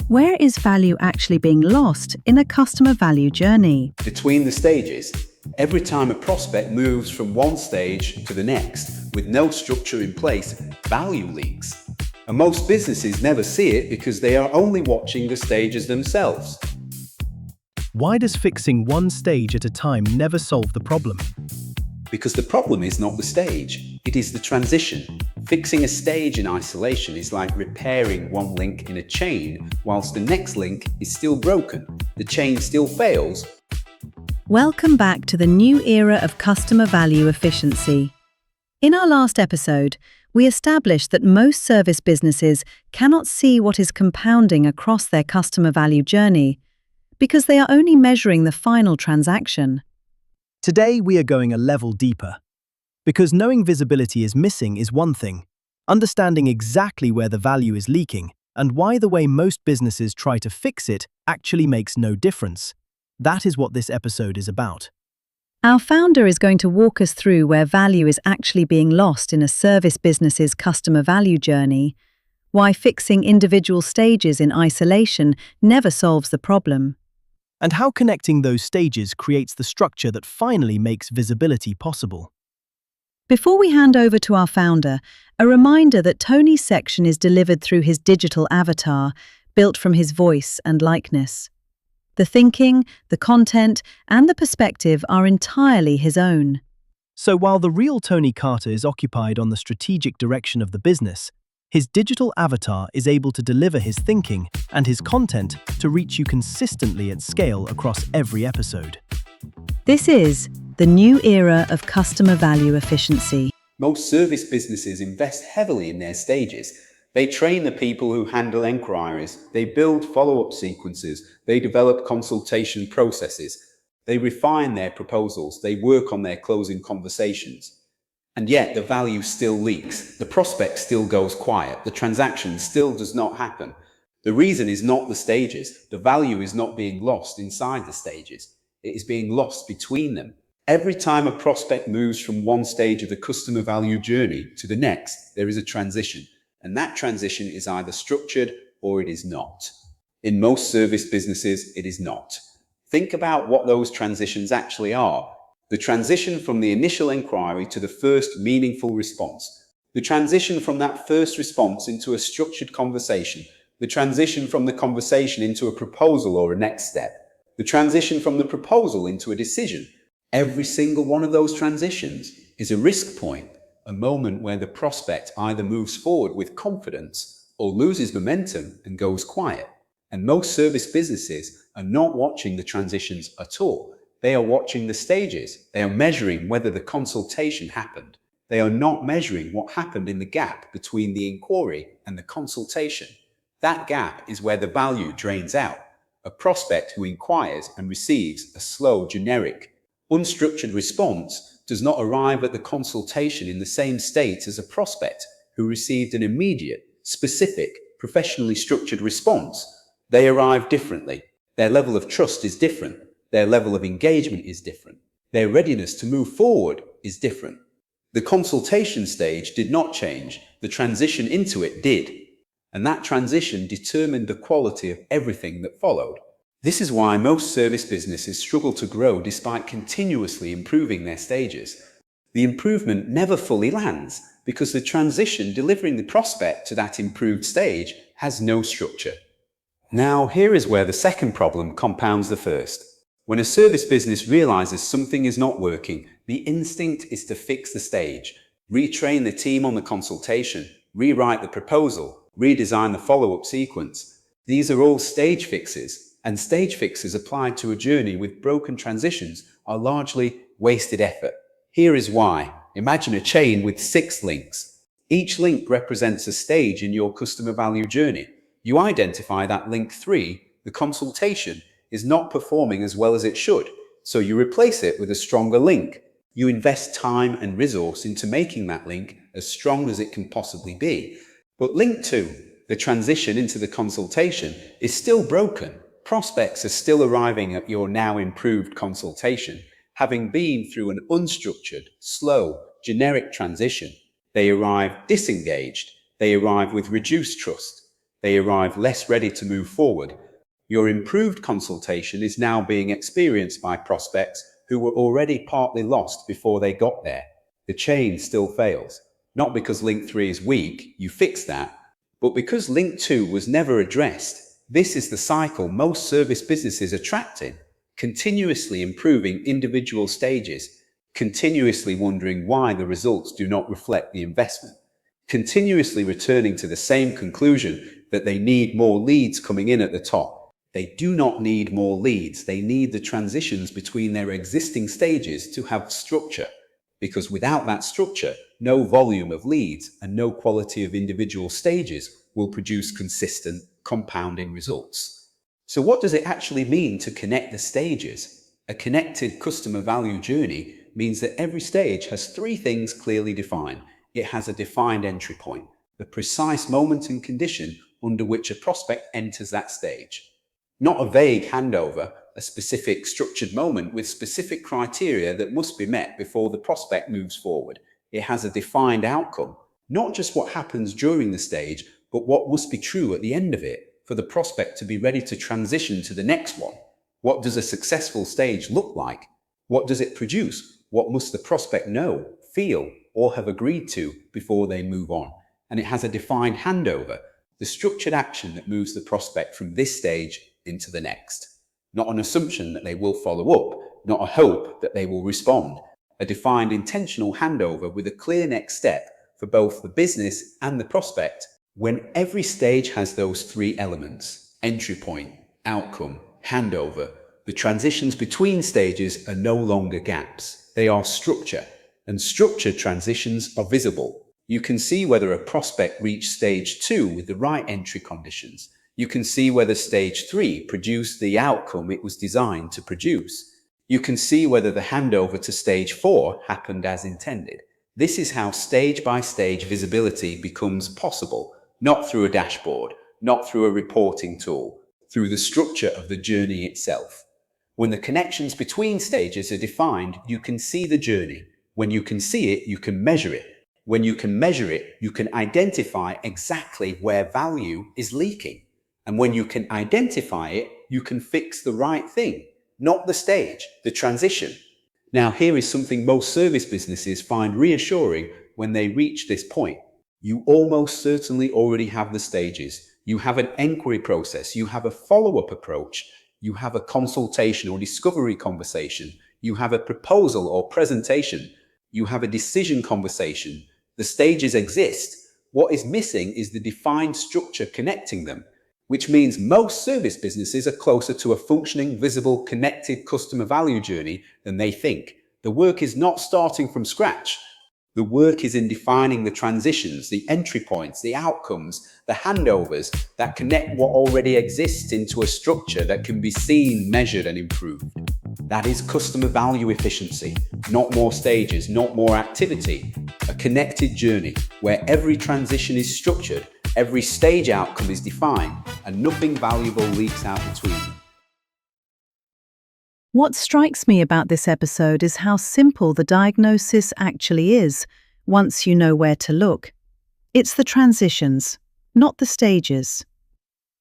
Where is value actually being lost in a customer value journey? Between the stages, every time a prospect moves from one stage to the next with no structure in place, value leaks. And most businesses never see it because they are only watching the stages themselves. Why does fixing one stage at a time never solve the problem? Because the problem is not the stage, it is the transition. Fixing a stage in isolation is like repairing one link in a chain whilst the next link is still broken. The chain still fails. Welcome back to the new era of customer value efficiency. In our last episode, we established that most service businesses cannot see what is compounding across their customer value journey because they are only measuring the final transaction. Today, we are going a level deeper. Because knowing visibility is missing is one thing, understanding exactly where the value is leaking and why the way most businesses try to fix it actually makes no difference. That is what this episode is about. Our founder is going to walk us through where value is actually being lost in a service business's customer value journey, why fixing individual stages in isolation never solves the problem, And how connecting those stages creates the structure that finally makes visibility possible. Before we hand over to our founder, a reminder that Tony's section is delivered through his digital avatar, built from his voice and likeness. The thinking, the content, and the perspective are entirely his own. So while the real Tony Carter is occupied on the strategic direction of the business, his digital avatar is able to deliver his thinking and his content to reach you consistently at scale across every episode. This is the new era of customer value efficiency. Most service businesses invest heavily in their stages. They train the people who handle enquiries, they build follow-up sequences, they develop consultation processes, they refine their proposals, they work on their closing conversations. And yet the value still leaks, the prospect still goes quiet, the transaction still does not happen. The reason is not the stages, the value is not being lost inside the stages, it is being lost between them. Every time a prospect moves from one stage of the customer value journey to the next, there is a transition. And that transition is either structured or it is not. In most service businesses, it is not. Think about what those transitions actually are. The transition from the initial inquiry to the first meaningful response. The transition from that first response into a structured conversation. The transition from the conversation into a proposal or a next step. The transition from the proposal into a decision. Every single one of those transitions is a risk point, a moment where the prospect either moves forward with confidence or loses momentum and goes quiet. And most service businesses are not watching the transitions at all. They are watching the stages. They are measuring whether the consultation happened. They are not measuring what happened in the gap between the inquiry and the consultation. That gap is where the value drains out. A prospect who inquires and receives a slow, generic, unstructured response does not arrive at the consultation in the same state as a prospect who received an immediate, specific, professionally structured response. They arrive differently. Their level of trust is different. Their level of engagement is different. Their readiness to move forward is different. The consultation stage did not change. The transition into it did. And that transition determined the quality of everything that followed. This is why most service businesses struggle to grow despite continuously improving their stages. The improvement never fully lands because the transition delivering the prospect to that improved stage has no structure. Now, here is where the second problem compounds the first. When a service business realizes something is not working, the instinct is to fix the stage, retrain the team on the consultation, rewrite the proposal, redesign the follow-up sequence. These are all stage fixes. And stage fixes applied to a journey with broken transitions are largely wasted effort. Here is why. Imagine a chain with 6 links. Each link represents a stage in your customer value journey. You identify that link 3, the consultation, is not performing as well as it should, so you replace it with a stronger link. You invest time and resource into making that link as strong as it can possibly be. But link 2, the transition into the consultation, is still broken. Prospects are still arriving at your now improved consultation, having been through an unstructured, slow, generic transition. They arrive disengaged. They arrive with reduced trust. They arrive less ready to move forward. Your improved consultation is now being experienced by prospects who were already partly lost before they got there. The chain still fails. Not because link 3 is weak, you fix that, but because link 2 was never addressed. This is the cycle most service businesses are trapped in, continuously improving individual stages, continuously wondering why the results do not reflect the investment, continuously returning to the same conclusion that they need more leads coming in at the top. They do not need more leads, they need the transitions between their existing stages to have structure, because without that structure, no volume of leads and no quality of individual stages will produce consistent, compounding results. So what does it actually mean to connect the stages? A connected customer value journey means that every stage has three things clearly defined. It has a defined entry point, the precise moment and condition under which a prospect enters that stage. Not a vague handover, a specific structured moment with specific criteria that must be met before the prospect moves forward. It has a defined outcome, not just what happens during the stage, but what must be true at the end of it for the prospect to be ready to transition to the next one. What does a successful stage look like? What does it produce? What must the prospect know, feel, or have agreed to before they move on? And it has a defined handover, the structured action that moves the prospect from this stage into the next. Not an assumption that they will follow up, not a hope that they will respond. A defined intentional handover with a clear next step for both the business and the prospect. When every stage has those three elements, entry point, outcome, handover, the transitions between stages are no longer gaps. They are structure, and structured transitions are visible. You can see whether a prospect reached stage 2 with the right entry conditions. You can see whether stage 3 produced the outcome it was designed to produce. You can see whether the handover to stage 4 happened as intended. This is how stage-by-stage visibility becomes possible, not through a dashboard, not through a reporting tool, through the structure of the journey itself. When the connections between stages are defined, you can see the journey. When you can see it, you can measure it. When you can measure it, you can identify exactly where value is leaking. And when you can identify it, you can fix the right thing, not the stage, the transition. Now, here is something most service businesses find reassuring when they reach this point. You almost certainly already have the stages. You have an inquiry process. You have a follow-up approach. You have a consultation or discovery conversation. You have a proposal or presentation. You have a decision conversation. The stages exist. What is missing is the defined structure connecting them, which means most service businesses are closer to a functioning, visible, connected customer value journey than they think. The work is not starting from scratch. The work is in defining the transitions, the entry points, the outcomes, the handovers that connect what already exists into a structure that can be seen, measured, and improved. That is customer value efficiency, not more stages, not more activity. A connected journey where every transition is structured, every stage outcome is defined, and nothing valuable leaks out between them. What strikes me about this episode is how simple the diagnosis actually is once you know where to look. It's the transitions, not the stages.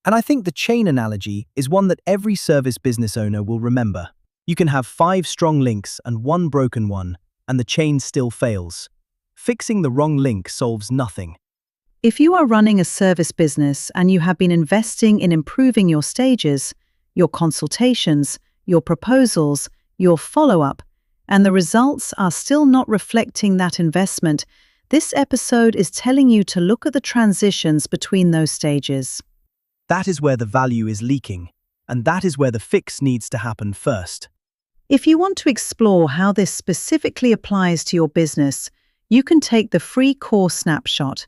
And I think the chain analogy is one that every service business owner will remember. You can have 5 strong links and 1 broken one, and the chain still fails. Fixing the wrong link solves nothing. If you are running a service business and you have been investing in improving your stages, your consultations, your proposals, your follow-up, and the results are still not reflecting that investment, this episode is telling you to look at the transitions between those stages. That is where the value is leaking, and that is where the fix needs to happen first. If you want to explore how this specifically applies to your business, you can take the free course snapshot.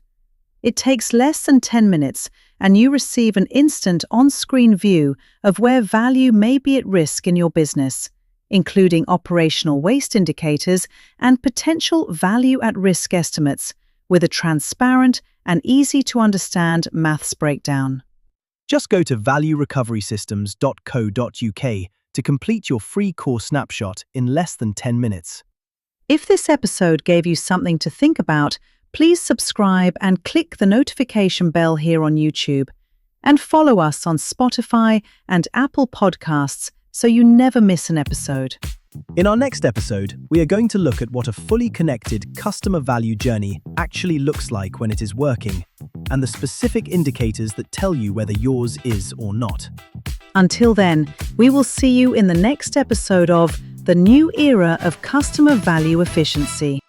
It takes less than 10 minutes, and you receive an instant on-screen view of where value may be at risk in your business, including operational waste indicators and potential value at risk estimates, with a transparent and easy-to-understand maths breakdown. Just go to valuerecoverysystems.co.uk to complete your free course snapshot in less than 10 minutes. If this episode gave you something to think about, please subscribe and click the notification bell here on YouTube. And follow us on Spotify and Apple Podcasts so you never miss an episode. In our next episode, we are going to look at what a fully connected customer value journey actually looks like when it is working, and the specific indicators that tell you whether yours is or not. Until then, we will see you in the next episode of The New Era of Customer Value Efficiency.